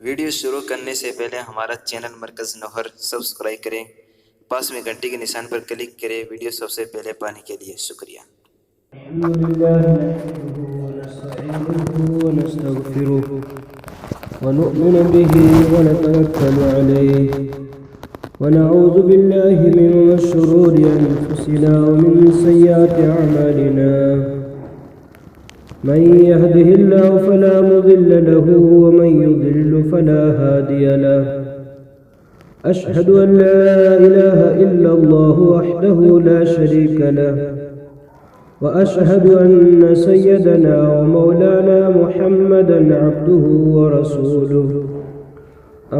Video شروع کرنے سے پہلے ہمارا چینل مرکز نوہر سبسکرائب کریں، پاس میں گھنٹی کے نشان پر کلک کریں ویڈیو سب سے پہلے پانے کے لیے۔ شکریہ۔ الحمد لله نحمده ونستعينه ونستغفره ونؤمن به ونتوكل عليه ونعوذ بالله من شرور أنفسنا ومن سيئات أعمالنا، من يهده الله فلا مضل له ومن يضلل فلا هادي له، أشهد أن لا إله إلا الله وحده لا شريك له، وأشهد أن سيدنا ومولانا محمدًا عبده ورسوله،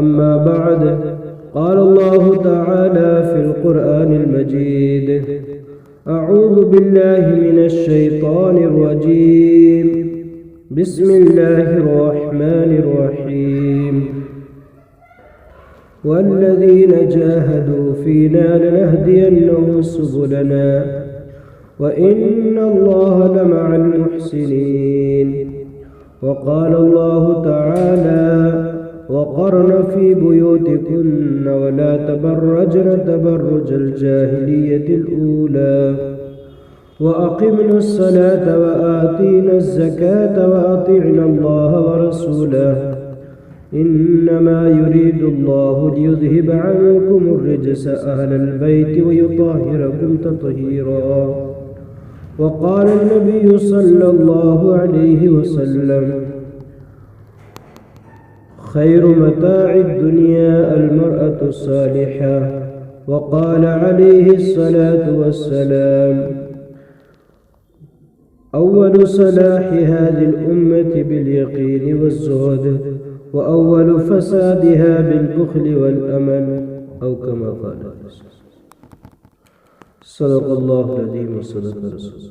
أما بعد، قال الله تعالى في القرآن المجيد: أعوذ بالله من الشيطان الرجيم، بسم الله الرحمن الرحيم، والذين جاهدوا فينا لنهدينهم سبلنا وإن الله لمع المحسنين، وقال الله تعالى: وقرن في بيوتكن ولا تبرجن تبرج الجاهلية الأولى وأقمنا الصلاة وآتينا الزكاة وأطعنا الله ورسوله، إنما يريد الله ليذهب عنكم الرجس أهل البيت ويطهركم تطهيرا، وقال النبي صلى الله عليه وسلم: خير متاع الدنيا المرأة الصالحة، وقال عليه الصلاة والسلام: أول صلاح هذه الأمة باليقين والزهد، وأول فسادها بالبخل والأمل، أو كما قال. صدق اللہ العظیم وصدق رسول.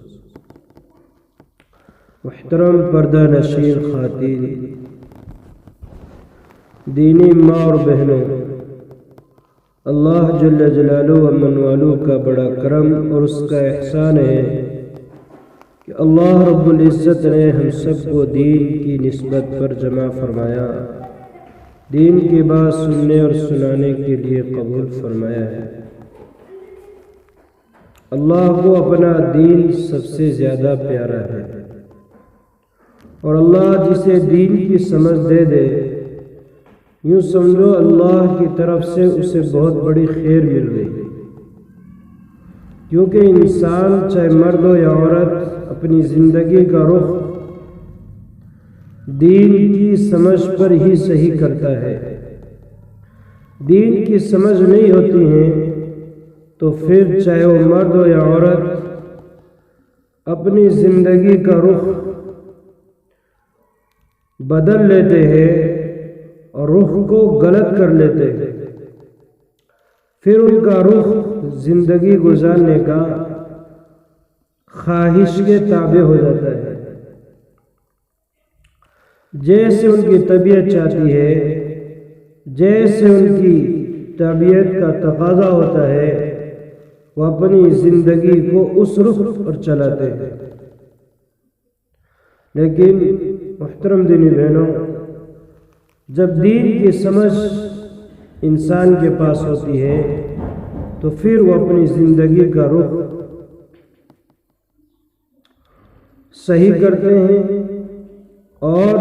محترم پردہ نشین خواتین، دینی ماں اور بہنوں، اللہ جل جلالہ و من والو کا بڑا کرم اور اس کا احسان ہے کہ اللہ رب العزت نے ہم سب کو دین کی نسبت پر جمع فرمایا، دین کی بات سننے اور سنانے کے لیے قبول فرمایا ہے۔ اللہ کو اپنا دین سب سے زیادہ پیارا ہے، اور اللہ جسے دین کی سمجھ دے دے، یوں سمجھو اللہ کی طرف سے اسے بہت بڑی خیر مل گئی، کیونکہ انسان چاہے مرد ہو یا عورت اپنی زندگی کا رخ دین کی سمجھ پر ہی صحیح کرتا ہے۔ دین کی سمجھ نہیں ہوتی ہے تو پھر چاہے وہ مرد ہو یا عورت اپنی زندگی کا رخ بدل لیتے ہیں اور رخ کو غلط کر لیتے ہیں، پھر ان کا رخ زندگی گزارنے کا خواہش کے تابع ہو جاتا ہے۔ جیسے ان کی طبیعت چاہتی ہے، جیسے ان کی طبیعت کا تقاضا ہوتا ہے، وہ اپنی زندگی کو اس رخ پر چلاتے ہیں۔ لیکن محترم دینی بہنوں، جب دین کی سمجھ انسان کے پاس ہوتی ہے تو پھر وہ اپنی زندگی کا رخ صحیح کرتے ہیں اور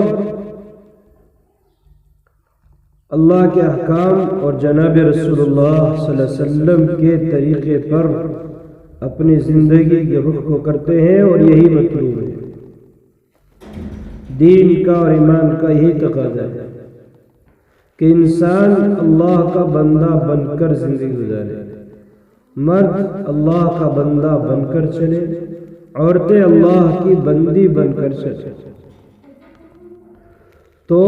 اللہ کے احکام اور جناب رسول اللہ صلی اللہ علیہ وسلم کے طریقے پر اپنی زندگی کے رخ کو کرتے ہیں، اور یہی مطلوب ہے۔ دین کا اور ایمان کا یہی تقاضا ہے کہ انسان اللہ کا بندہ بن کر زندگی گزارے، مرد اللہ کا بندہ بن کر چلے، عورتیں اللہ کی بندی بن کر چلے۔ تو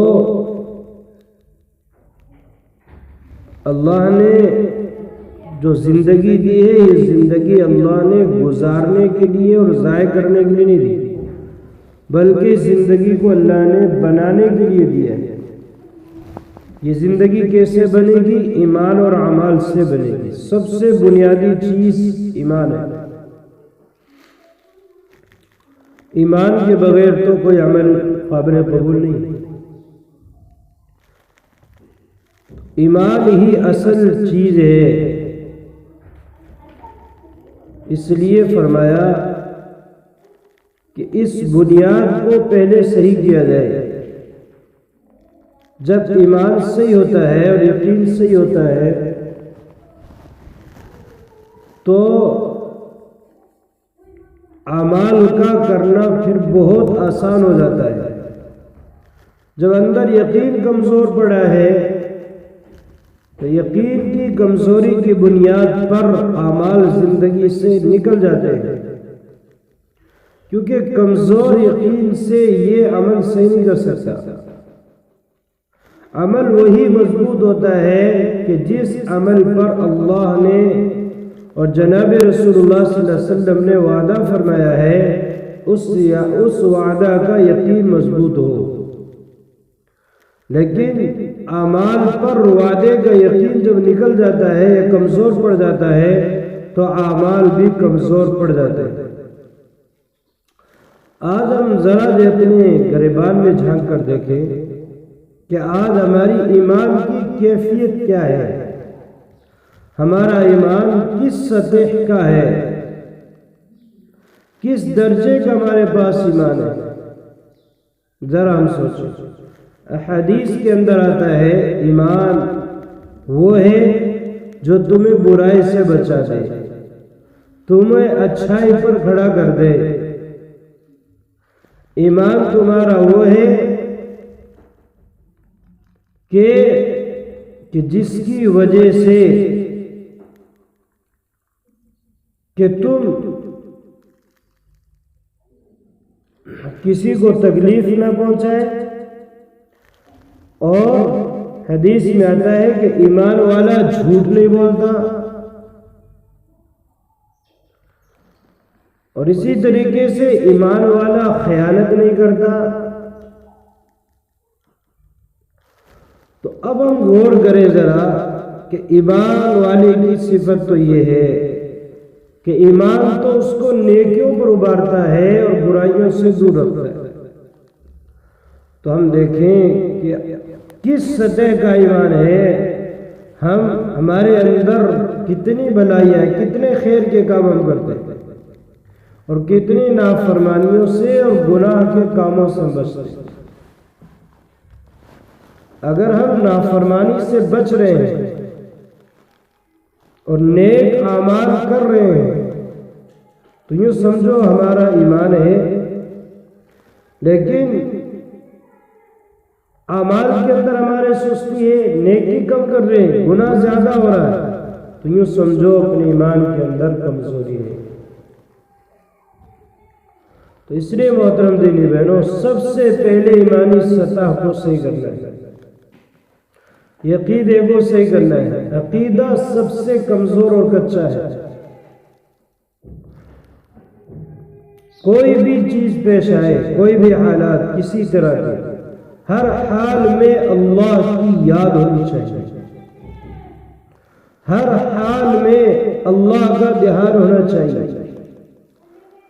اللہ نے جو زندگی دی ہے، یہ زندگی اللہ نے گزارنے کے لیے اور ضائع کرنے کے لیے نہیں دی، بلکہ زندگی کو اللہ نے بنانے کے لیے دیا ہے۔ یہ زندگی کیسے بنے گی؟ ایمان اور اعمال سے بنے گی۔ سب سے بنیادی چیز ایمان ہے۔ ایمان کے بغیر تو کوئی عمل قابل قبول نہیں۔ ایمان ہی اصل چیز ہے، اس لیے فرمایا کہ اس بنیاد کو پہلے صحیح کیا جائے۔ جب ایمان صحیح ہوتا ہے اور یقین صحیح ہوتا ہے تو اعمال کا کرنا پھر بہت آسان ہو جاتا ہے۔ جب اندر یقین کمزور پڑا ہے تو یقین کی کمزوری کی بنیاد پر اعمال زندگی سے نکل جاتے ہیں، کیونکہ کمزور یقین سے یہ عمل صحیح نہیں کر سکتا۔ عمل وہی مضبوط ہوتا ہے کہ جس عمل پر اللہ نے اور جناب رسول اللہ صلی اللہ علیہ وسلم نے وعدہ فرمایا ہے اس وعدہ کا یقین مضبوط ہو۔ لیکن اعمال پر وعدے کا یقین جب نکل جاتا ہے یا کمزور پڑ جاتا ہے تو اعمال بھی کمزور پڑ جاتے ہیں۔ آج ہم ذرا اپنے گریبان میں جھانک کر دیکھیں کہ آج ہماری ایمان کی کیفیت کیا ہے، ہمارا ایمان کس سطح کا ہے، کس درجے کا ہمارے پاس ایمان ہے۔ ذرا ہم سوچیں۔ احادیث کے اندر آتا ہے ایمان وہ ہے جو تمہیں برائی سے بچا دے، تمہیں اچھائی پر کھڑا کر دے۔ ایمان تمہارا وہ ہے کہ جس کی وجہ سے کہ تم کسی کو تکلیف نہ پہنچائے، اور حدیث میں آتا ہے کہ ایمان والا جھوٹ نہیں بولتا، اور اسی طریقے سے ایمان والا خیانت نہیں کرتا۔ تو اب ہم غور کریں ذرا کہ ایمان والے کی صفت تو یہ ہے کہ ایمان تو اس کو نیکیوں پر ابھارتا ہے اور برائیوں سے دور رکھتا ہے۔ تو ہم دیکھیں کہ کس سطح کا ایمان ہے، ہمارے اندر کتنی بلائیاں، کتنے خیر کے کام ہم کرتے ہیں اور کتنی نافرمانیوں سے اور گناہ کے کاموں سے بچتے ہیں۔ اگر ہم نافرمانی سے بچ رہے ہیں اور نیک اعمال کر رہے ہیں تو یوں سمجھو ہمارا ایمان ہے، لیکن اعمال کے اندر ہمارے سستی ہے، نیکی کم کر رہے ہیں، گناہ زیادہ ہو رہا ہے، تو یوں سمجھو اپنے ایمان کے اندر کمزوری ہے۔ تو اس لیے محترم دینی بہنوں، سب سے پہلے ایمانی سطح کو صحیح کرنا ہے، عقیدے کو صحیح کرنا ہے۔ عقیدہ سب سے کمزور اور کچا ہے۔ کوئی بھی چیز پیش آئے، کوئی بھی حالات کسی طرح کے، ہر حال میں اللہ کی یاد ہونی چاہیے، ہر حال میں اللہ کا دھیان ہونا چاہیے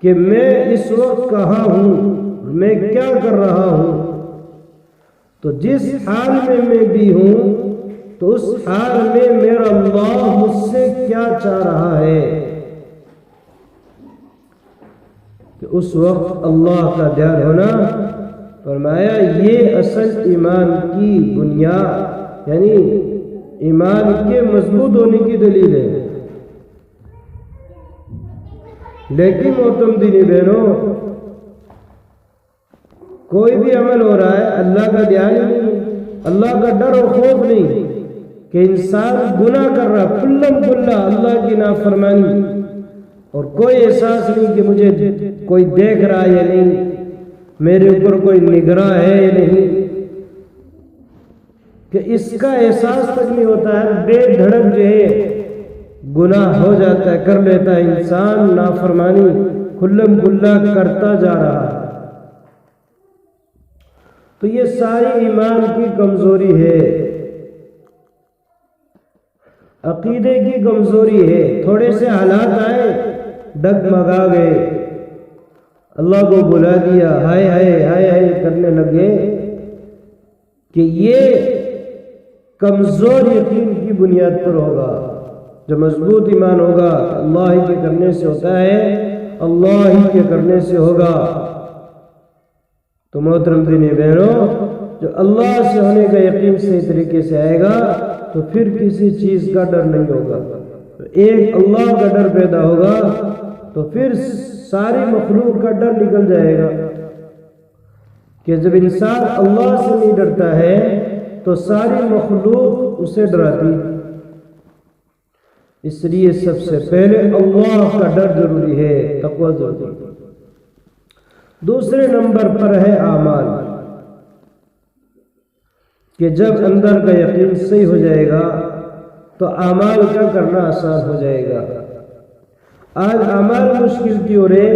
کہ میں اس وقت کہاں ہوں، میں کیا کر رہا ہوں۔ تو جس حال میں بھی ہوں تو اس حال میں میرا اللہ مجھ سے کیا چاہ رہا ہے، کہ اس وقت اللہ کا دھیان ہونا، فرمایا یہ اصل ایمان کی بنیاد، یعنی ایمان کے مضبوط ہونے کی دلیل ہے۔ لیکن محترم دینی بہنوں، کوئی بھی عمل ہو رہا ہے، اللہ کا دھیان ہی نہیں، اللہ کا ڈر اور خوف نہیں، کہ انسان گناہ کر رہا کلم کلا اللہ کی نافرمانی، اور کوئی احساس نہیں کہ مجھے کوئی دیکھ رہا ہے یا نہیں، میرے اوپر کوئی نگراں ہے یا نہیں، کہ اس کا احساس تک نہیں ہوتا ہے، بے دھڑک جو ہے گناہ ہو جاتا ہے، کر لیتا ہے انسان، نافرمانی کھلم کھلا کرتا جا رہا ہے۔ تو یہ ساری ایمان کی کمزوری ہے، عقیدے کی کمزوری ہے۔ تھوڑے سے حالات آئے، ڈگمگا گئے، اللہ کو بلا دیا، ہائے ہائے ہائے ہائے کرنے لگے، کہ یہ کمزور یقین کی بنیاد پر ہوگا. جو مضبوط ایمان ہوگا اللہ ہی کے کرنے سے ہوتا ہے، اللہ ہی کے کرنے سے ہوگا. تو محترم دینی بہنوں، جو اللہ سے ہونے کا یقین صحیح طریقے سے آئے گا تو پھر کسی چیز کا ڈر نہیں ہوگا. ایک اللہ کا ڈر پیدا ہوگا تو پھر ساری مخلوق کا ڈر نکل جائے گا. کہ جب انسان اللہ سے نہیں ڈرتا ہے تو ساری مخلوق اسے ڈراتی. اس لیے سب سے پہلے اللہ کا ڈر ضروری ہے، تقوی ضروری ہے. دوسرے نمبر پر ہے اعمال، کہ جب اندر کا یقین صحیح ہو جائے گا تو اعمال کا کرنا آسان ہو جائے گا. آج اعمال مشکل کیوں ہو رہے؟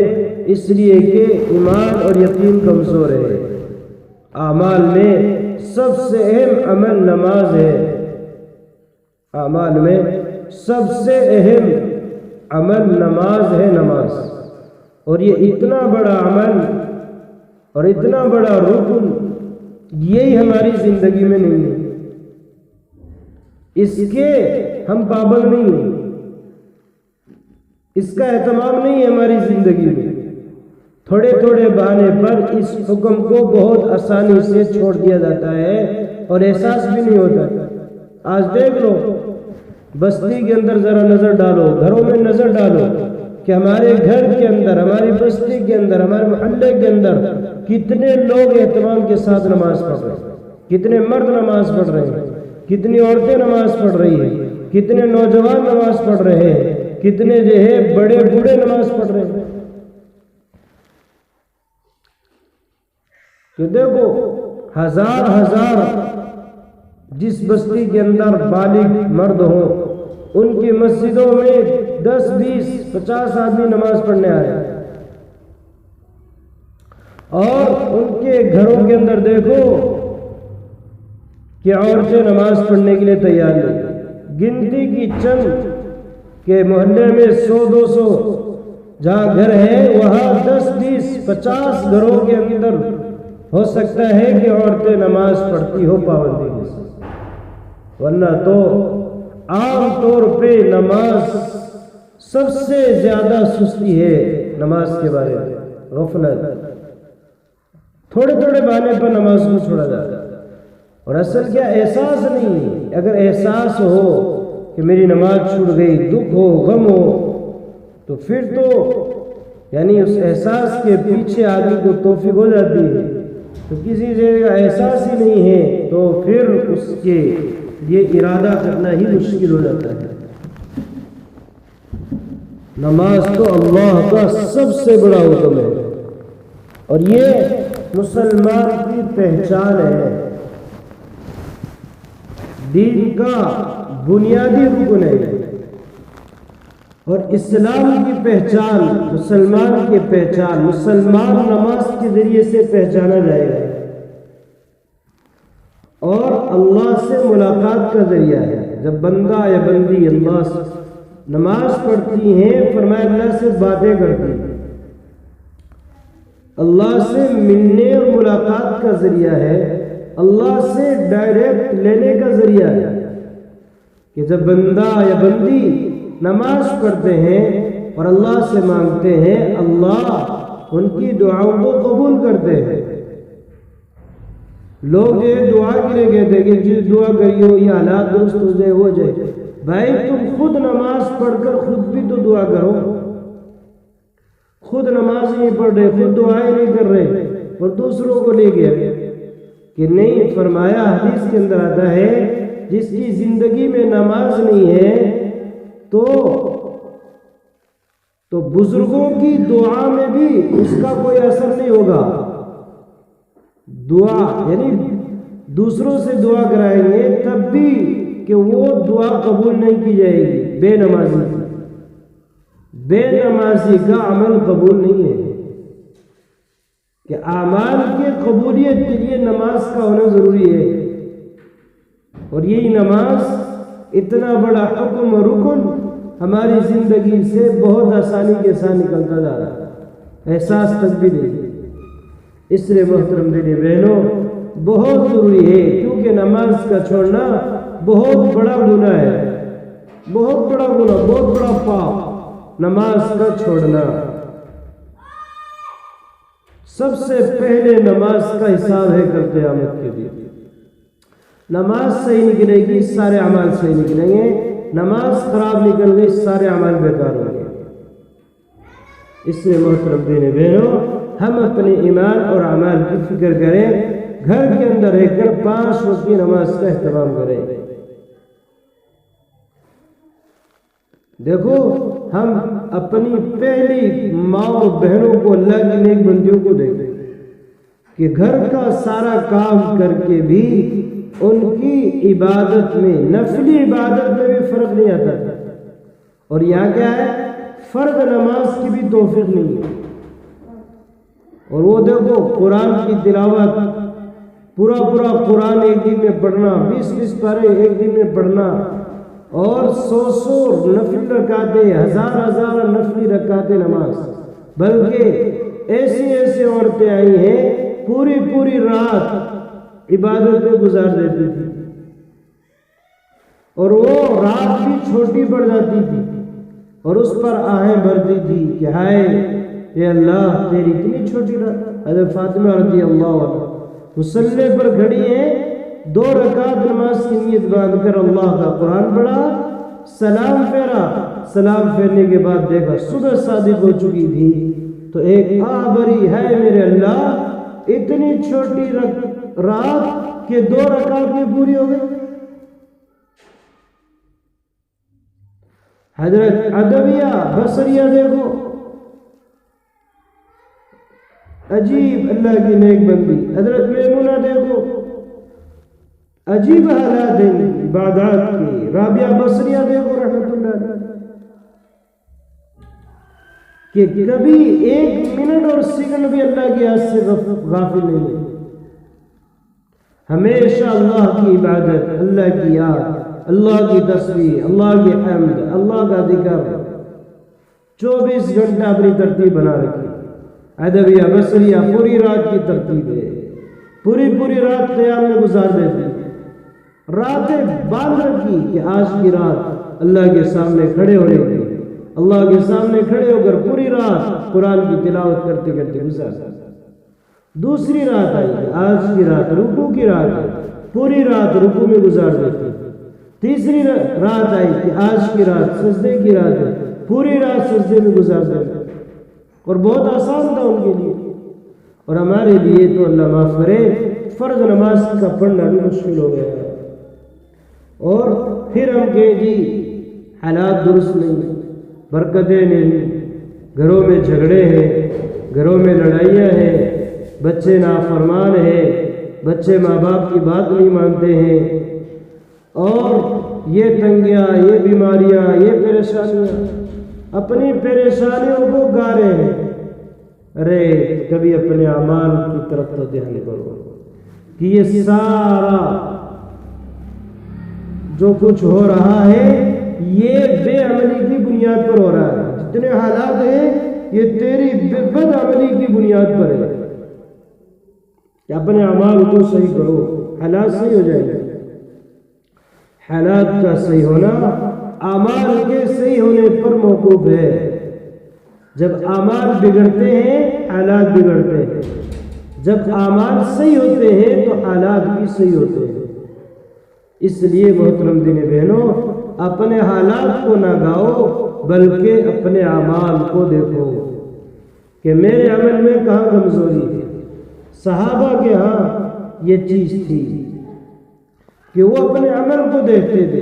اس لیے کہ ایمان اور یقین کمزور ہے. اعمال میں سب سے اہم عمل نماز ہے. اعمال میں سب سے اہم عمل نماز ہے، نماز. اور یہ اتنا بڑا عمل اور اتنا بڑا رکن یہی ہماری زندگی میں نہیں ہے. اس کے ہم پابند نہیں ہیں، اس کا اہتمام نہیں ہے ہماری زندگی میں. تھوڑے تھوڑے بہانے پر اس حکم کو بہت آسانی سے چھوڑ دیا جاتا ہے اور احساس بھی نہیں ہوتا. آج دیکھ لو، بستی کے اندر ذرا نظر ڈالو، گھروں میں نظر ڈالو کہ ہمارے گھر کے اندر، ہماری بستی کے اندر، ہمارے محلے کے اندر کتنے لوگ اہتمام کے ساتھ نماز پڑھ رہے ہیں، کتنے مرد نماز پڑھ رہے ہیں، کتنی عورتیں نماز پڑھ رہی ہیں، کتنے نوجوان نماز پڑھ رہے ہیں، کتنے جو ہے بڑے بوڑھے نماز پڑھ رہے ہیں. کہ دیکھو ہزار جس بستی کے اندر بالغ مرد ہوں، ان کی مسجدوں میں 10 20 50 آدمی نماز پڑھنے آئے، اور ان کے گھروں کے اندر دیکھو کہ عورتیں نماز پڑھنے کے لیے تیار نہیں. گنتی کی چند کہ محلے میں 100 200 جہاں گھر ہے وہاں 10 20 50 گھروں کے اندر ہو سکتا ہے کہ عورتیں نماز پڑھتی ہو پابندی کے ساتھ. ورنہ تو عام طور پہ نماز سب سے زیادہ سستی ہے. نماز کے بارے میں غفلت، تھوڑے تھوڑے بہانے پر نماز کو چھوڑا جاتا ہے. اور اصل کیا احساس نہیں. اگر احساس ہو کہ میری نماز چھوٹ گئی، دکھ ہو، غم ہو، تو پھر تو یعنی اس احساس کے پیچھے آدمی کو توفیق ہو جاتی ہے. تو کسی چیز کا احساس ہی نہیں ہے تو پھر اس کے یہ ارادہ کرنا ہی مشکل ہو جاتا ہے. نماز تو اللہ کا سب سے بڑا حکم ہے اور یہ مسلمان کی پہچان ہے، دین کا بنیادی رکن ہے. اور اسلام کی پہچان، مسلمان کی پہچان، مسلمان نماز کے ذریعے سے پہچانا جائے گا اور اللہ سے ملاقات کا ذریعہ ہے. جب بندہ یا بندی اللہ سے نماز پڑھتی ہیں، فرمایا اللہ سے باتیں کرتی ہیں، اللہ سے ملنے اور ملاقات کا ذریعہ ہے، اللہ سے ڈائریکٹ لینے کا ذریعہ ہے. کہ جب بندہ یا بندی نماز پڑھتے ہیں اور اللہ سے مانگتے ہیں، اللہ ان کی دعاؤں کو قبول کرتے ہیں. لوگ یہ دعا کے لیے کہتے ہیں کہ جس دعا کریو یہ حالات درست ہو جائے ہو جائے. بھائی تم خود نماز پڑھ کر خود بھی تو دعا کرو. خود نماز نہیں پڑھ رہے، خود دعائیں نہیں کر رہے اور دوسروں کو لے گئے کہ نہیں. فرمایا حدیث کے اندر آتا ہے جس کی زندگی میں نماز نہیں ہے تو بزرگوں کی دعا میں بھی اس کا کوئی اثر نہیں ہوگا. دعا یعنی دوسروں سے دعا کرائیں گے تب بھی کہ وہ دعا قبول نہیں کی جائے گی. بے نمازی کا عمل قبول نہیں ہے. کہ اعمال کی قبولیت کے لیے نماز کا ہونا ضروری ہے. اور یہی نماز اتنا بڑا حکم اور رکن ہماری زندگی سے بہت آسانی کے ساتھ نکلتا جا رہا ہے، احساس تک بھی نہیں. اس لیے محترم دینی بہنوں بہت ضروری ہے، کیونکہ کہ نماز کا چھوڑنا بہت بڑا گناہ ہے، بہت بڑا گناہ، بہت بڑا پاپ نماز کا چھوڑنا۔ سب سے پہلے نماز کا حساب ہے کل قیامت کے دن۔ نماز صحیح نکلے گی سارے اعمال صحیح نکلیں گے، نماز خراب نکل گئی سارے اعمال بیکار ہوں گے۔ اس لیے محترم دین بہنوں، ہم اپنے ایمان اور اعمال کی فکر کریں، گھر کے اندر رہ کر 5 وقت کی نماز کا اہتمام کریں۔ دیکھو ہم اپنی پہلی ماں اور بہنوں کو، اللہ کی نیک بندیوں کو دیکھیں کہ گھر کا سارا کام کر کے بھی ان کی عبادت میں، نفلی عبادت میں بھی فرق نہیں آتا، اور یہاں کیا ہے، فرض نماز کی بھی توفیق نہیں ہے۔ اور وہ دیکھو قرآن کی تلاوت، پورا قرآن ایک دن میں پڑھنا، 20 پارے ایک دن میں پڑھنا، اور 100 نفل رکعتیں، ہزار نفلی رکعتیں نماز، بلکہ ایسی عورتیں آئی ہیں پوری رات عبادت میں گزار دیتی تھی، اور وہ رات بھی چھوٹی پڑ جاتی تھی اور اس پر آہیں بھرتی تھی کہ ہائے اے اللہ تیری اتنی چھوٹی رات۔ حضرت فاطمہ رضی اللہ عنہ مصلی پر کھڑی ہیں، 2 رکعت نماز کی نیت باندھ کر اللہ کا قرآن پڑھا، سلام پھیرا، سلام پھیرنے کے بعد دیکھا صبح صادق ہو چکی تھی، تو ایک آہ بھری، ہے میرے اللہ اتنی چھوٹی رات کہ 2 رکعت میں پوری ہو گئی۔ حضرت عدویہ بصریہ دیکھو، عجیب اللہ کی نیک بندی۔ حضرت میمونہ دیکھو، عجیب حالات ہیں عبادات کی۔ رابعہ بصریہ دیکھو رحمت اللہ علیہ، کہ کبھی 1 منٹ اور سیکنڈ بھی اللہ کی یاد سے غافل نہیں ہے، ہمیشہ اللہ کی عبادت، اللہ کی یاد، اللہ کی تسبیح، اللہ کی حمد، اللہ کا ذکر، 24 گھنٹہ اپنی ترتیب بنا رکھی۔ عدویہ بصریہ پوری رات کی ترتیب ہے، پوری رات قیام میں گزار دیتے، راتیں باندھ رکھی کہ آج کی رات اللہ کے سامنے کھڑے ہونے کی، اللہ کے سامنے کھڑے ہو کر پوری رات قرآن کی تلاوت کرتے گزار۔ دوسری رات آئی کہ آج کی رات رکوع کی رات ہے، پوری رات رکوع میں گزار دیتی۔ تیسری رات آئی کہ آج کی رات سجدے کی رات ہے، پوری رات سجدے میں گزار دیتی، اور بہت آسان تھا ان کے لیے، اور ہمارے لیے تو اللہ معاف کرے فرض نماز کا پڑھنا بھی مشکل ہو گیا ہے۔ اور پھر ہم کہیں جی حالات درست نہیں، برکتیں نہیں، گھروں میں جھگڑے ہیں، گھروں میں لڑائیاں ہیں، بچے نافرمان ہیں، بچے ماں باپ کی بات نہیں مانتے ہیں، اور یہ تنگیاں، یہ بیماریاں، یہ پریشانیاں، اپنی پریشانیوں کو گا رہے ہیں۔ ارے کبھی اپنے اعمال کی طرف تو دھیان کرو کہ یہ سارا جو کچھ ہو رہا ہے یہ بے عملی کی بنیاد پر ہو رہا ہے، جتنے حالات ہیں یہ تیری بد عملی کی بنیاد پر ہے، کہ اپنے اعمال کو صحیح کرو، حالات صحیح ہو جائیں گے۔ حالات کا صحیح ہونا اعمال کے صحیح ہونے پر موقوف ہے۔ جب اعمال بگڑتے ہیں حالات بگڑتے ہیں، جب اعمال صحیح ہوتے ہیں تو حالات بھی صحیح ہوتے ہیں۔ اس لیے محترم دین بہنوں، اپنے حالات کو نہ گاؤ بلکہ اپنے اعمال کو دیکھو کہ میرے عمل میں کہاں کمزوری ہے۔ صحابہ کے ہاں یہ چیز تھی کہ وہ اپنے عمل کو دیکھتے تھے،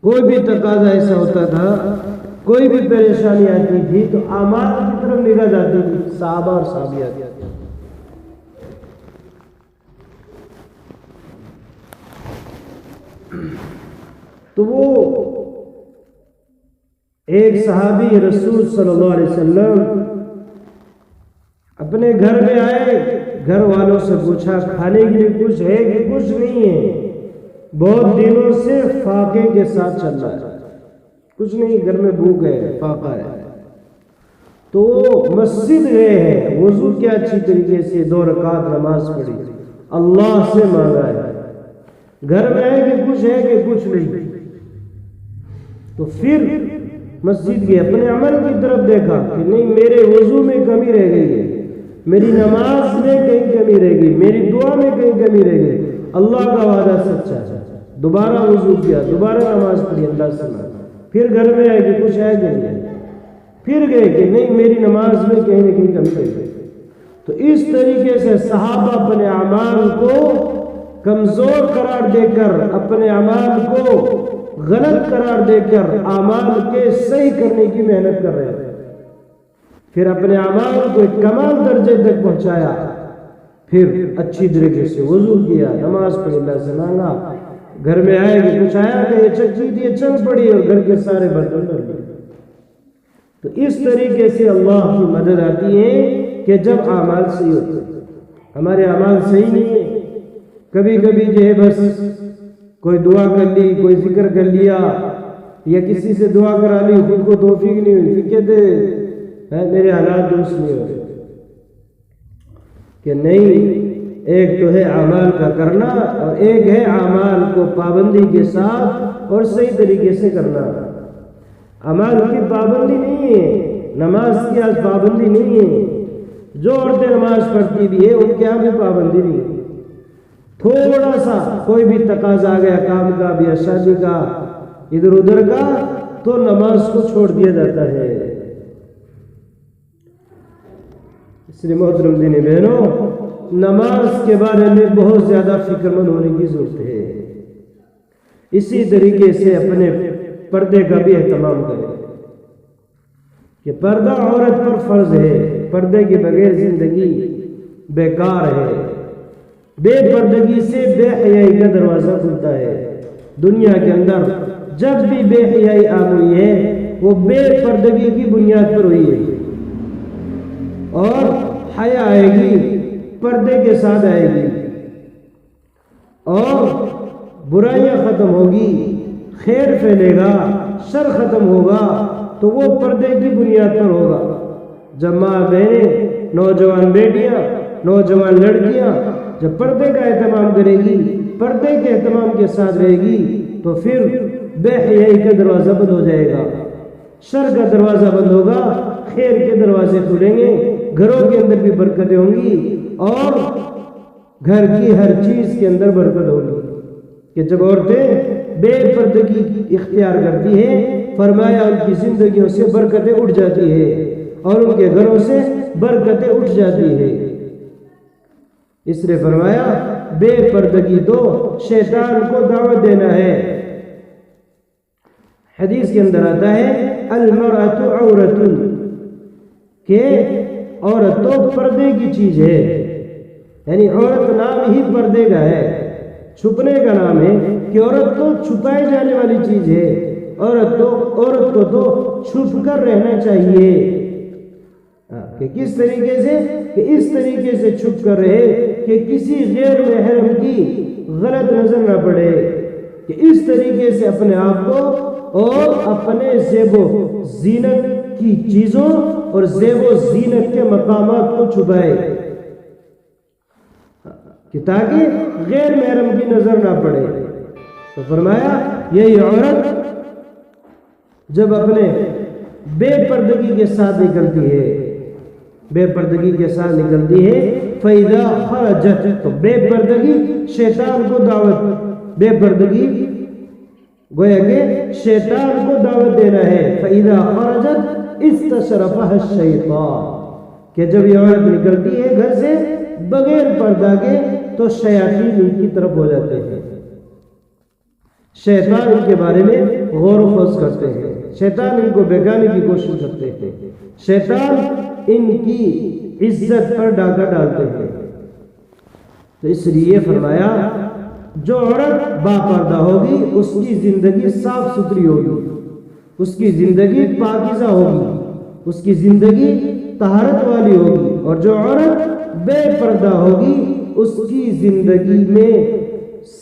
کوئی بھی تقاضا ایسا ہوتا تھا، کوئی بھی پریشانی آتی تھی تو اعمال کی طرف نگاہ جاتی تھی صحابہ اور صحابیات۔ تو وہ ایک صحابی رسول صلی اللہ علیہ وسلم اپنے گھر میں آئے، گھر والوں سے پوچھا کھانے کے لیے کچھ ہے کہ کچھ نہیں ہے، بہت دنوں سے فاقے کے ساتھ چل رہا ہے، کچھ نہیں، گھر میں بھوک ہے، فاقہ ہے۔ تو وہ مسجد گئے ہیں، وضو کیا اچھی طریقے سے 2 رکعت نماز پڑھی، اللہ سے مانگا ہے گھر میں ہے کہ کچھ ہے کہ کچھ نہیں. تو پھر مسجد گئے, اپنے عمل کی طرف دیکھا کہ نہیں میرے وضو میں کمی رہ گئی ہے, میری نماز میں کہیں کمی رہ گئی, میری دعا میں کہیں کمی رہ گئی. اللہ کا وعدہ سچا ہے. دوبارہ وضو کیا, دوبارہ نماز پڑھی, اللہ سے مانگا. پھر گھر میں آئے کہ کچھ ہے کہ نہیں, پھر گئے کہ نہیں میری نماز میں کہیں نہ کہیں کمی رہ گئی. تو اس طریقے سے صحابہ اپنے اعمال کو کمزور قرار دے کر, اپنے اعمال کو غلط قرار دے کر اعمال کے صحیح کرنے کی محنت کر رہے تھے. پھر اپنے اعمال کو ایک کمال درجے تک پہنچایا, پھر اچھی طریقے سے وضو کیا, نماز پڑھی, اللہ سے مانگا. گھر میں آئے کہ کچھ آیا کہ یہ چکی تھی, چل پڑی اور گھر کے سارے برتن کر لیے. تو اس طریقے سے اللہ کی مدد آتی ہے کہ جب اعمال صحیح ہوتے ہیں. ہمارے اعمال صحیح نہیں ہیں. کبھی کبھی جو ہے بس کوئی دعا کر لی, کوئی ذکر کر لیا, یا کسی سے دعا کرا لی, خود کو توفیق نہیں ہوئی, پھر کہتے میرے حالات درست نہیں ہو رہے. کہ نہیں, ایک تو ہے اعمال کا کرنا اور ایک ہے اعمال کو پابندی کے ساتھ اور صحیح طریقے سے کرنا. اعمال کی پابندی نہیں ہے, نماز کی آج پابندی نہیں ہے. جو عورتیں نماز پڑھتی بھی ہے ان کے یہاں بھی پابندی نہیں ہے. تھوڑا سا کوئی بھی تقاضا آ گیا کام کا بھی, شادی کا, ادھر ادھر کا, تو نماز کو چھوڑ دیا جاتا ہے. اس لیے محترم دینی بہنوں, نماز کے بارے میں بہت زیادہ فکر مند ہونے کی ضرورت ہے. اسی طریقے سے اپنے پردے کا بھی اہتمام کریں کہ پردہ عورت پر فرض ہے. پردے کے بغیر زندگی بیکار ہے. بے پردگی سے بے حیائی کا دروازہ کھلتا ہے. دنیا کے اندر جب بھی بے حیائی آ گئی ہے وہ بے پردگی کی بنیاد پر ہوئی ہے. اور حیا آئے گی پردے کے ساتھ آئے گی, اور برائیاں ختم ہوگی, خیر پھیلے گا, شر ختم ہوگا, تو وہ پردے کی بنیاد پر ہوگا. جب ماں بہنیں, نوجوان بیٹیاں, نوجوان لڑکیاں جب پردے کا اہتمام کرے گی, پردے کے اہتمام کے ساتھ رہے گی, تو پھر بے حیائی کا دروازہ بند ہو جائے گا, شر کا دروازہ بند ہوگا, خیر کے دروازے کھلیں گے, گھروں کے اندر بھی برکتیں ہوں گی, اور گھر کی ہر چیز کے اندر برکت ہوگی. کہ جب عورتیں بے پردگی اختیار کرتی ہیں, فرمایا ان کی زندگیوں سے برکتیں اٹھ جاتی ہے اور ان کے گھروں سے برکتیں اٹھ جاتی ہے. اس نے فرمایا بے پردگی تو شیطان کو دعوت دینا ہے. حدیث کے اندر آتا ہے المرأۃ عورۃ, کہ عورت تو پردے کی چیز ہے. یعنی عورت نام ہی پردے کا ہے, چھپنے کا نام ہے, کہ عورت تو چھپائی جانے والی چیز ہے. عورت کو تو چھپ کر رہنا چاہیے. کہ کس طریقے سے, کہ اس طریقے سے چھپ کر رہے کہ کسی غیر محرم کی غلط نظر نہ پڑے, کہ اس طریقے سے اپنے آپ کو اور اپنے زیب و زینت کی چیزوں اور زیب و زینت کے مقامات کو چھپائے, کہ تاکہ غیر محرم کی نظر نہ پڑے. تو فرمایا یہی عورت جب اپنے بے پردگی کے ساتھ نکلتی ہے, بے پردگی کے ساتھ نکلتی ہے, فَإِذَا خَرَجَتْ, تو بے پردگی شیطان کو دعوت, بے پردگی گویا کہ شیطان کو دعوت دینا ہے. فَإِذَا خَرَجَتْ اسْتَشْرَفَهَا الشَّيْطَانُ, کہ جب یہ عورت نکلتی ہے گھر سے بغیر پردہ کے, تو شیاطین ان کی طرف ہو جاتے ہیں. شیطان ان کے بارے میں غور و خوض کرتے ہیں, شیطان ان کو بہکانے کی کوشش کرتے ہیں, شیطان ان کی عزت پر ڈاکہ ڈالتے ہیں. تو اس لیے فرمایا جو عورت باپردہ ہوگی اس کی زندگی صاف ستھری ہوگی, اس کی زندگی پاکیزہ ہوگی, اس کی زندگی طہارت والی ہوگی. اور جو عورت بے پردہ ہوگی اس کی زندگی میں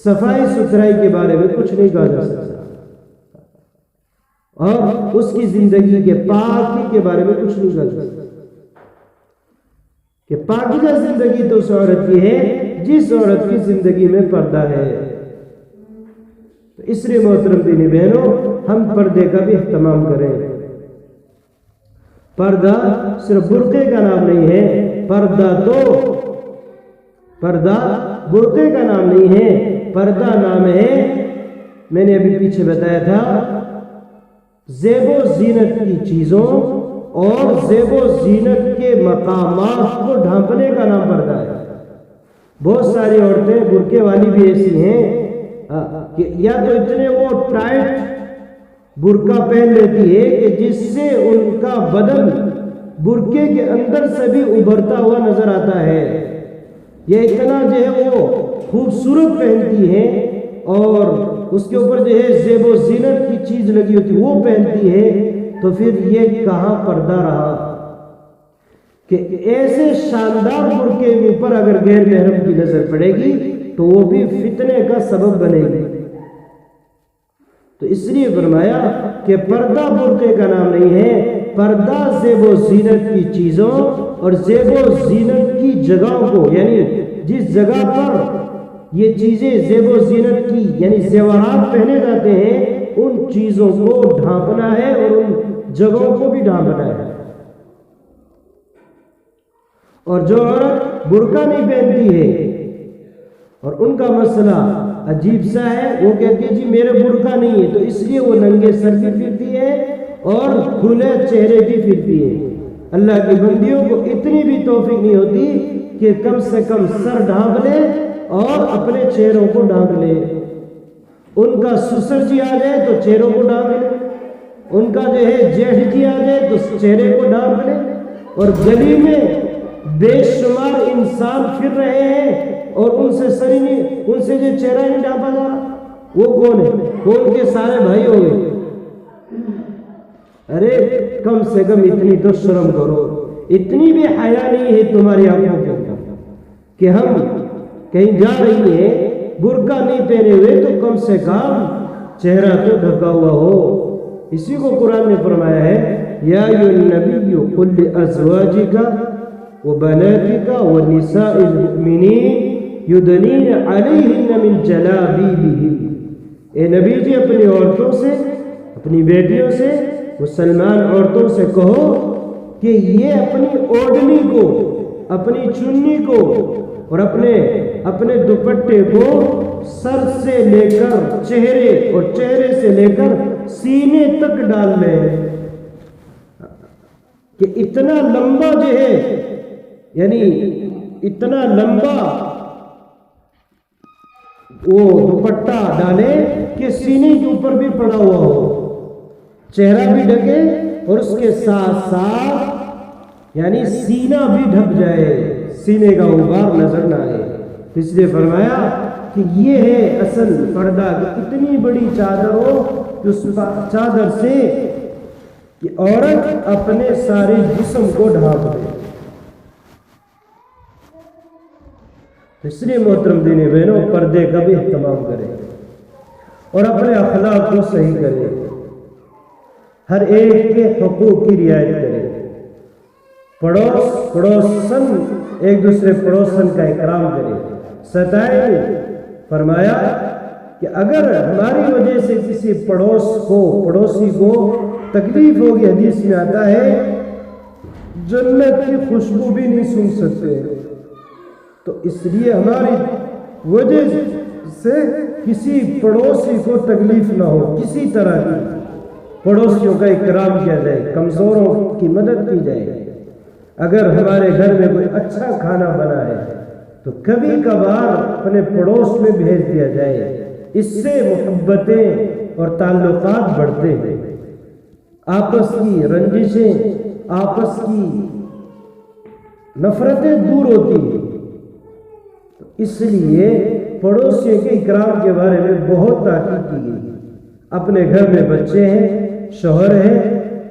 صفائی ستھرائی کے بارے میں کچھ نہیں کہا جا سکتا, اور اس کی زندگی کے پاکی کے بارے میں کچھ نہیں کہا جا سکتا. کہ پاکیزہ زندگی تو اس عورت کی ہے جس عورت کی زندگی میں پردہ ہے. تو اس لیے محترم دینی بہنوں ہم پردے کا بھی اہتمام کریں. پردہ صرف برقعے کا نام نہیں ہے، پردہ برقعے کا نام نہیں ہے، پردہ نام ہے، میں نے ابھی پیچھے بتایا تھا، زیب و زینت کی چیزوں اور زیب و زینت کے مقامات کو ڈھانپنے کا نام پردہ ہے. بہت ساری عورتیں برقعے والی بھی ایسی ہیں کہ یا تو اتنے وہ ٹائٹ برقع پہن لیتی ہے کہ جس سے ان کا بدن برقعے کے اندر سے بھی ابھرتا ہوا نظر آتا ہے، یا اتنا جو ہے وہ خوبصورت پہنتی ہے اور اس کے اوپر جو ہے زیب و زینت کی چیز لگی ہوتی وہ پہنتی ہے. تو پھر یہ کہاں پردہ رہا کہ ایسے شاندار برقعے کے اوپر اگر غیر محرم کی نظر پڑے گی تو وہ بھی فتنے کا سبب بنے گی. تو اس لیے فرمایا کہ پردہ برقعے کا نام نہیں ہے، پردہ زیب و زینت کی چیزوں اور زیب و زینت کی جگہوں کو، یعنی جس جگہ پر یہ چیزیں زیب و زینت کی یعنی زیورات پہنے جاتے ہیں ان چیزوں کو ڈھانپنا ہے اور ان جگہوں کو بھی ڈھانپنا ہے. اور جو عورت برقع نہیں پہنتی ہے اور ان کا مسئلہ عجیب سا ہے، وہ کہتی ہے جی میرے برقع نہیں ہے، تو اس لیے وہ ننگے سر بھی پھرتی ہے اور کھلے چہرے بھی پھرتی ہے. اللہ کی بندیوں کو اتنی بھی توفیق نہیں ہوتی کہ کم سے کم سر ڈھانپ لے اور اپنے چہروں کو ڈھانپ لے. ان کا سسر جی آ جائے تو چہروں کو ڈھانپ لے، ان کا جو ہے جیٹھ جی آ جائے تو چہرے کو ڈھانپ لے، اور گلی میں بے شمار انسان پھر رہے ہیں اور ان سے جو چہرہ نہیں ڈھانپا جا رہا، وہ کون ہے؟ وہ ان کے سارے بھائی ہو گئے. ارے کم سے کم اتنی تو شرم کرو، اتنی بھی حیا نہیں ہے تمہاری آنکھوں کے اندر کہ ہم کہیں جا رہی ہیں برقع نہیں پہنے ہوئے تو کم سے کم چہرہ تو ڈھکا ہوا ہو. اسی کو قرآن نے فرمایا ہے یا ایھا النبی قل لازواجک وبناتک ونساء المؤمنین یدنین علیہن من جلابیبہن. اے نبی جی اپنی عورتوں سے، اپنی بیٹیوں سے، مسلمان عورتوں سے کہو کہ یہ اپنی اوڑھنی کو، اپنی چنی کو اور اپنے دوپٹے کو سر سے لے کر چہرے اور چہرے سے لے کر سینے تک ڈال لیں. کہ اتنا لمبا جو ہے، یعنی اتنا لمبا وہ دوپٹہ ڈالے کہ سینے کے اوپر بھی پڑا ہوا ہو، چہرہ بھی ڈھکے اور اس کے ساتھ ساتھ یعنی سینہ بھی ڈھک جائے، سینے کا غبار نظر نہ آئے. اس لیے فرمایا کہ یہ ہے اصل پردہ، کہ اتنی بڑی چادر ہو کہ اس چادر سے کہ عورت اپنے سارے جسم کو ڈھانپ دے. اس لیے محترم دینی بہنوں پردے کا بھی اہتمام کریں اور اپنے اخلاق کو صحیح کریں، ہر ایک کے حقوق کی رعایت کریں، پڑوسن ایک دوسرے پڑوسن کا اکرام کریں، ستائیں. فرمایا کہ اگر ہماری وجہ سے کسی پڑوسی کو تکلیف ہوگی، حدیث میں آتا ہے جنت کی خوشبو بھی نہیں سن سکتے. تو اس لیے ہماری وجہ سے کسی پڑوسی کو تکلیف نہ ہو، کسی طرح کی پڑوسیوں کا اکرام کیا جائے، کمزوروں کی مدد کی جائے. اگر ہمارے گھر میں کوئی اچھا کھانا بنا ہے تو کبھی کبھار اپنے پڑوس میں بھیج دیا جائے، اس سے محبتیں اور تعلقات بڑھتے ہیں، آپس کی رنجشیں، آپس کی نفرتیں دور ہوتی ہیں. اس لیے پڑوسیوں کے اکرام کے بارے میں بہت تاکید کی گئی. اپنے گھر میں بچے ہیں، شوہر ہیں،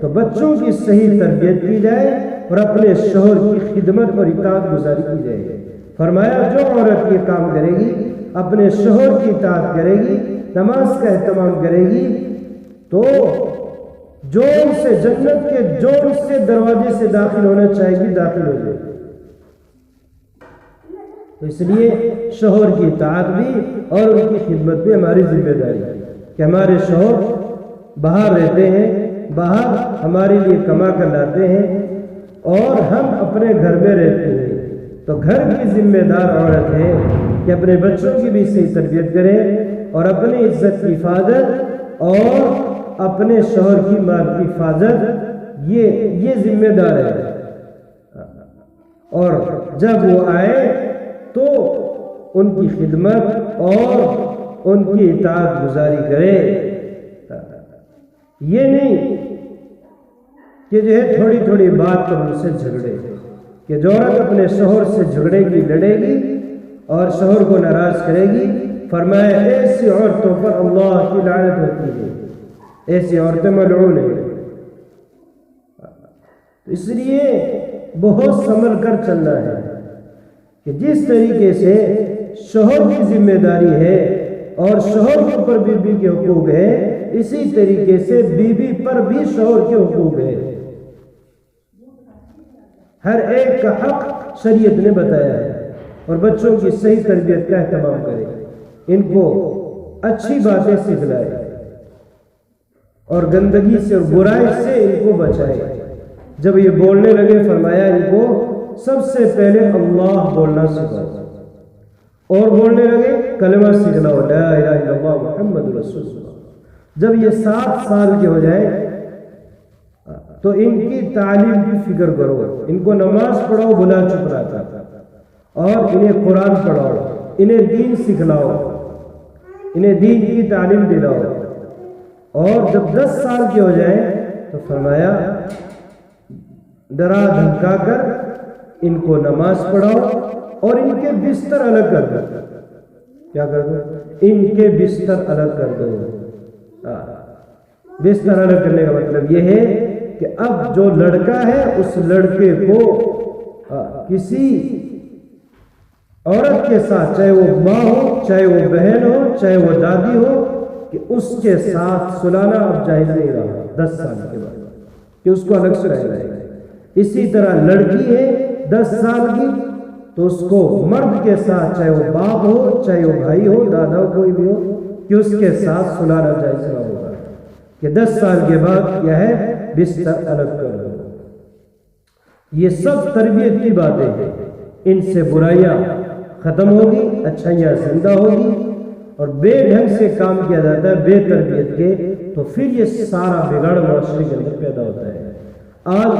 تو بچوں کی صحیح تربیت کی جائے اور اپنے شوہر کی خدمت اور اطاعت گزاری کی جائے. فرمایا جو عورت یہ کام کرے گی، اپنے شوہر کی اطاعت کرے گی، نماز کا اہتمام کرے گی، تو جو ان سے جنت کے جو ان سے دروازے سے داخل ہونا چاہے گی داخل ہو جائے. تو اس لیے شوہر کی اطاعت بھی اور ان کی خدمت بھی ہماری ذمہ داری ہے. کہ ہمارے شوہر باہر رہتے ہیں، باہر ہمارے لیے کما کر لاتے ہیں اور ہم اپنے گھر میں رہتے ہیں، تو گھر کی ذمہ دار عورت ہے کہ اپنے بچوں کی بھی صحیح تربیت کرے اور اپنی عزت کی حفاظت اور اپنے شوہر کی مال کی حفاظت، یہ ذمہ دار ہے۔ اور جب وہ آئے تو ان کی خدمت اور ان کی اطاعت گزاری کرے، یہ نہیں کہ جو ہے تھوڑی تھوڑی بات پر ان سے جھگڑے، کہ جو عورت اپنے شوہر سے جھگڑے گی، لڑے گی اور شوہر کو ناراض کرے گی، فرمایا ایسی عورتوں پر اللہ کی لعنت ہوتی ہے، ایسی عورتیں ملعون ہیں۔ اس لیے بہت سنبھل کر چلنا ہے کہ جس طریقے سے شوہر کی ذمہ داری ہے اور شوہر کے اوپر بیوی کے حقوق ہے، اسی طریقے سے بیوی پر بھی شوہر کے حقوق ہے۔ ہر ایک کا حق شریعت نے بتایا ہے، اور بچوں کی صحیح تربیت کا اہتمام کرے، ان کو اچھی باتیں سکھلائے اور گندگی سے اور برائی سے ان کو بچائے۔ جب یہ بولنے لگے فرمایا ان کو سب سے پہلے اللہ بولنا سکھاؤ، اور بولنے لگے کلمہ سکھلاؤ، لا الہ الا اللہ محمد رسول اللہ۔ جب یہ 7 سال کے ہو جائیں تو ان کی تعلیم کی فکر کرو، ان کو نماز پڑھاؤ بلا چپ رہتا، اور انہیں قرآن پڑھاؤ، انہیں دین سکھلاؤ، انہیں دین کی تعلیم دلاؤ۔ اور جب 10 سال کے ہو جائیں تو فرمایا ڈرا دھمکا کر ان کو نماز پڑھاؤ اور ان کے بستر الگ کر دو۔ کیا کر دو؟ ان کے بستر الگ کر دو۔ بستر الگ کرنے کا مطلب یہ ہے کہ اب جو لڑکا ہے اس لڑکے کو کسی عورت کے ساتھ، چاہے وہ ماں ہو، چاہے وہ بہن ہو، چاہے وہ دادی ہو، کہ اس کے ساتھ سلانا اب جائز نہیں رہا 10 سال کے بعد، کہ اس کو الگ سے رہ جائے گا۔ اسی طرح لڑکی ہے 10 سال کی تو اس کو مرد کے ساتھ، چاہے وہ باپ ہو، چاہے وہ بھائی ہو، دادا ہو، کوئی بھی ہو، کہ اس کے ساتھ سلانا جائز نہ ہوگا، کہ 10 سال کے بعد کیا ہے بستر الگ کر دو۔ یہ سب تربیت کی باتیں ہیں، ان سے برائیاں ختم ہوگی، اچھائیاں زندہ ہوگی، اور بے ڈھنگ سے کام کیا جاتا ہے بے تربیت کے، تو پھر یہ سارا بگاڑ معاشرے کے اندر پیدا ہوتا ہے۔ آج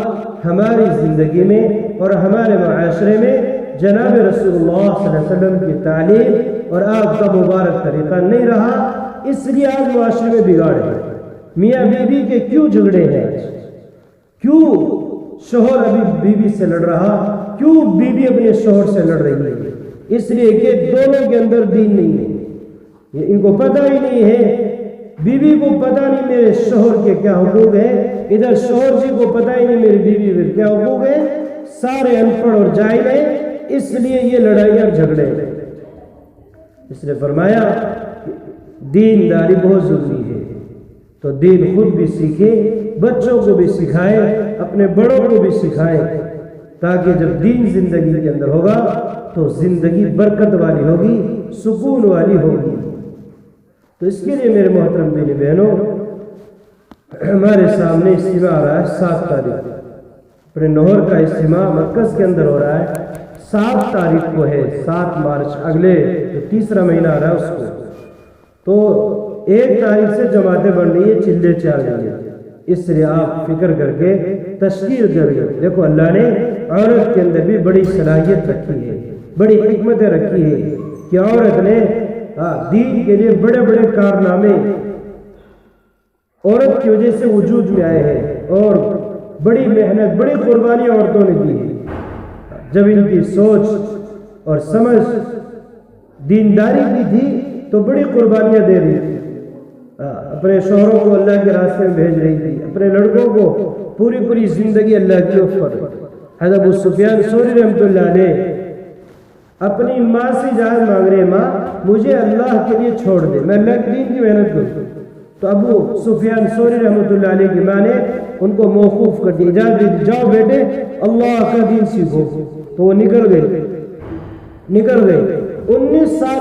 ہماری زندگی میں اور ہمارے معاشرے میں جناب رسول اللہ صلی اللہ علیہ وسلم کی تعلیم اور آپ کا مبارک طریقہ نہیں رہا، اس لیے آج معاشرے میں بگاڑ ہے۔ میاں بیوی کے کیوں جھگڑے ہیں آج؟ کیوں شوہر ابھی بیوی سے لڑ رہا؟ کیوں بیوی اپنے شوہر سے لڑ رہی ہے؟ اس لیے کہ دونوں کے اندر دین نہیں ہے، یہ ان کو پتہ ہی نہیں ہے۔ بیوی کو پتہ نہیں میرے شوہر کے کیا حقوق ہیں، ادھر شوہر جی کو پتہ ہی نہیں میری بیوی کے کیا حقوق ہیں، سارے ان پڑھ اور جاہل ہیں، اس لیے یہ لڑائیاں اور جھگڑے ہیں۔ اس نے فرمایا دینداری بہت ضروری ہے، تو دین خود بھی سیکھے، بچوں کو بھی سکھائے، اپنے بڑوں کو بھی سکھائے، تاکہ جب دین زندگی کے اندر ہوگا تو زندگی برکت والی ہوگی، سکون والی ہوگی۔ تو اس کے لیے میرے محترم دینی بہنوں، ہمارے سامنے اجتماع آ رہا ہے 7 تاریخ، اپنے نوہر کا اجتماع مرکز کے اندر ہو رہا ہے، 7 تاریخ کو ہے، 7 مارچ، اگلے جو تیسرا مہینہ آ رہا ہے اس کو۔ تو 1 تاریخ سے جماعتیں بن رہی ہیں، چلے چل رہی ہیں، اس لیے آپ فکر کر کے تشکیل کر کے دیکھو، اللہ نے عورت کے اندر بھی بڑی صلاحیت رکھی ہے، بڑی حکمتیں رکھی ہے کہ عورت نے دین کے لیے بڑے بڑے کارنامے عورت کی وجہ سے وجود میں آئے ہیں، اور بڑی محنت، بڑی قربانی عورتوں نے دی ہے۔ جب ان کی سوچ اور سمجھ دینداری کی تھی تو بڑی قربانیاں دے رہی تھی، اپنے شوہروں کو اللہ کے راستے میں بھیج رہی تھی، اپنے لڑکوں کو پوری زندگی اللہ کی اوپر۔ حضرت ابو سفیان ثوری رحمۃ اللہ علیہ اپنی ماں سے اجازت مانگ رہے، ماں مجھے اللہ کے لیے چھوڑ دے، میں اللہ کے دین کی محنت کروں۔ تو ابو سفیان ثوری رحمۃ اللہ علیہ کی ماں نے ان کو موقوف کر دی، اجازت دی، جاؤ بیٹے اللہ کا دین سیکھو۔ تو وہ نکل گئے۔ 19 سال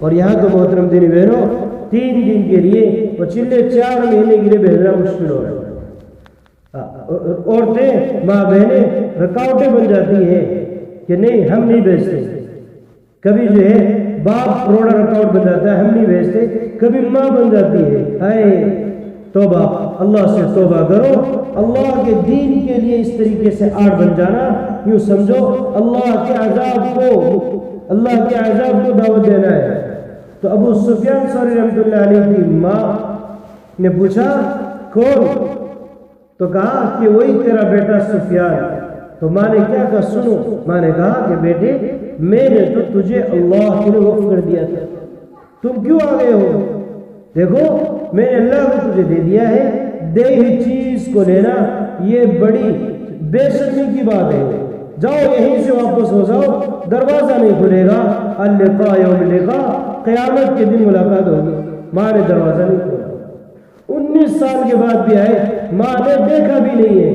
اور یہاں تو محترم دینی بہنوں 3 دن کے لیے اور چلے 4 مہینے کے لیے بھیجنا مشکل ہو رہا ہے۔ عورتیں ماں بہنیں رکاوٹیں بن جاتی ہیں کہ نہیں ہم نہیں بھیجتے، کبھی جو ہے باپ روڑا رکاوٹ بن جاتا ہے ہم نہیں بھیجتے، کبھی ماں بن جاتی ہے۔ ہائے توبہ، اللہ سے توبہ کرو۔ اللہ کے دین کے لیے اس طریقے سے آڑ بن جانا، یوں سمجھو اللہ کے عذاب کو دعوت دینا ہے۔ تو ابو سفیان ثوری رحمۃ اللہ علیہ کی ماں نے پوچھا کون؟ تو کہا کہ وہی تیرا بیٹا سفیان۔ تو ماں نے کیا کہا؟ سنو، ماں نے کہا کہ بیٹے میں نے تو تجھے اللہ کے لیے وقف کر دیا تھا، تم کیوں آ گئے ہو؟ دیکھو میں نے اللہ کو تجھے دے دیا ہے، دے ہوئی چیز کو لینا یہ بڑی بے شرمی کی بات ہے، جاؤ یہیں سے واپس ہو جاؤ، دروازہ نہیں کھلے گا، اللقاء یوم اللقاء، قیامت کے دن ملاقات ہوگی۔ ماں نے دروازہ نہیں کھولا، 19 سال کے بعد بھی آئے، ماں نے دیکھا بھی نہیں ہے،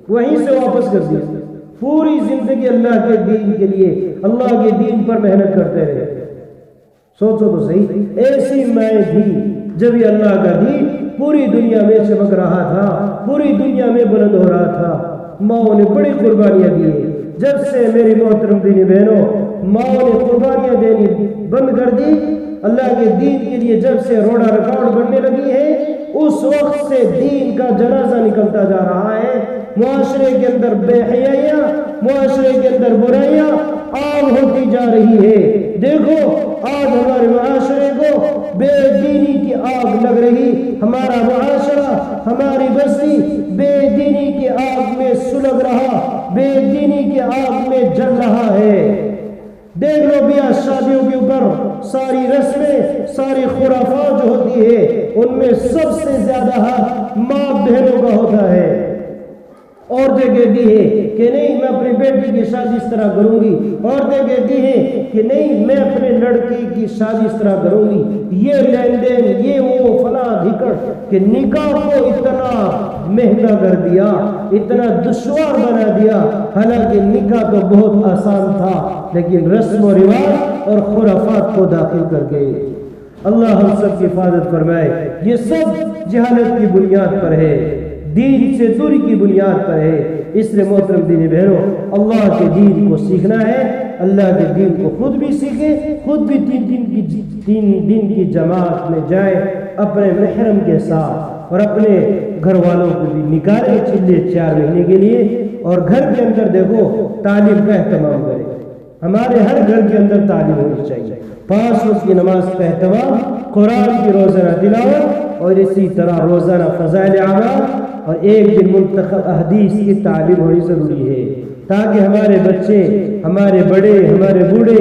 وہیں سے واپس کر دیا۔ پوری زندگی اللہ کے دین کے لیے، اللہ کے دین پر محنت کرتے رہے۔ سوچو تو صحیح، ایسی مائیں تھی جب یہ اللہ کا دین پوری دنیا میں چمک رہا تھا، پوری دنیا میں بلند ہو رہا تھا، ماؤں نے بڑی قربانیاں دی۔ جب سے میری محترم دینی بہنوں ماؤں نے قربانیاں دینی بند کر دی، اللہ کے دین کے لیے جب سے روڑا رکاوٹ بننے لگی ہے، اس وقت سے دین کا جنازہ نکلتا جا رہا ہے۔ معاشرے کے اندر بے حیائیاں، معاشرے کے اندر برائیاں عام ہوتی جا رہی ہے۔ دیکھو آج ہمارے معاشرے کو بے دینی کی آگ لگ رہی، ہمارا معاشرہ، ہماری بستی بے دینی کی آگ میں سلگ رہا، بے دینی کی آگ میں جل رہا ہے۔ دیکھ لو بیاہ شادیوں کے اوپر ساری رسمیں، ساری خرافات جو ہوتی ہے ان میں سب سے زیادہ حق ماں بہنوں کا ہوتا ہے۔ عورتیں کہتی ہیں کہ نہیں میں اپنی بیٹی کی شادی اس طرح کروں گی، عورتیں کہتی ہیں کہ نہیں میں اپنے لڑکی کی شادی اس طرح کروں گی، یہ لین دین، یہ وہ فلاں دھکڑ، کہ نکاح کو اتنا مہنگا کر دیا، اتنا دشوار بنا دیا۔ حالانکہ نکاح تو بہت آسان تھا، لیکن رسم و رواج اور خرافات کو داخل کر گئے۔ اللہ ہم سب کی حفاظت فرمائے۔ یہ سب جہالت کی بنیاد پر ہے، دین سے دوری کی بنیاد پر ہے۔ اس لیے محترم دینی بہنوں اللہ کے دین کو سیکھنا ہے، اللہ کے دین کو خود بھی سیکھیں، خود بھی 3 دن کی جماعت میں جائیں اپنے محرم کے ساتھ، اور اپنے گھر والوں کو بھی نکالیں چلے 4 مہینے کے لیے، اور گھر کے اندر دیکھو تعلیم کا اہتمام کریں۔ ہمارے ہر گھر کے اندر تعلیم ہونی چاہیے، 5 وقت کی نماز کا اہتمام، قرآن کی روزانہ تلاوت، اور اسی طرح روزانہ فضائل اعمال، اور ایک دن منتخب احادیث کی تعلیم ہونی ضروری ہے، تاکہ ہمارے بچے، ہمارے بڑے، ہمارے بوڑھے،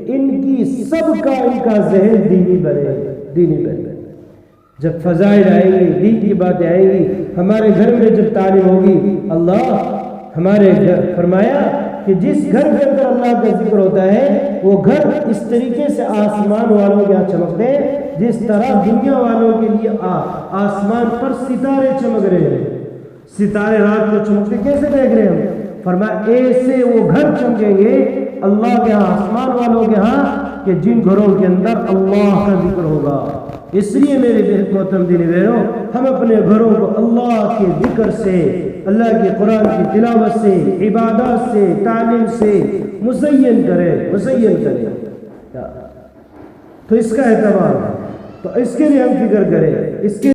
ان کی سب کا ذہن دینی بنے۔ جب فضائل آئیں گی، دین کی باتیں آئیں گی، ہمارے گھر میں جب تعلیم ہوگی، اللہ ہمارے گھر فرمایا کہ جس گھر کے اندر اللہ کا ذکر ہوتا ہے وہ گھر اس طریقے سے آسمان والوں کے یہاں چمکتے ہیں جس طرح دنیا والوں کے لیے آسمان پر ستارے چمک رہے ہیں۔ ستارے رات کو چمکتے کیسے دیکھ رہے ہیں ہم؟ فرمایا ایسے وہ گھر چمکیں گے اللہ کے ہاں، آسمان والوں کے ہاں، کہ جن گھروں کے اندر اللہ کا ذکر ہوگا۔ اس لیے میرے محترم دینی بہنوں ہم اپنے گھروں کو اللہ کے ذکر سے، اللہ کے قرآن کی تلاوت سے، عبادات سے، تعلیم سے مزین کریں۔ تو اس کا اعتبار ہے، تو اس کے لیے ہم فکر کریں، اس کے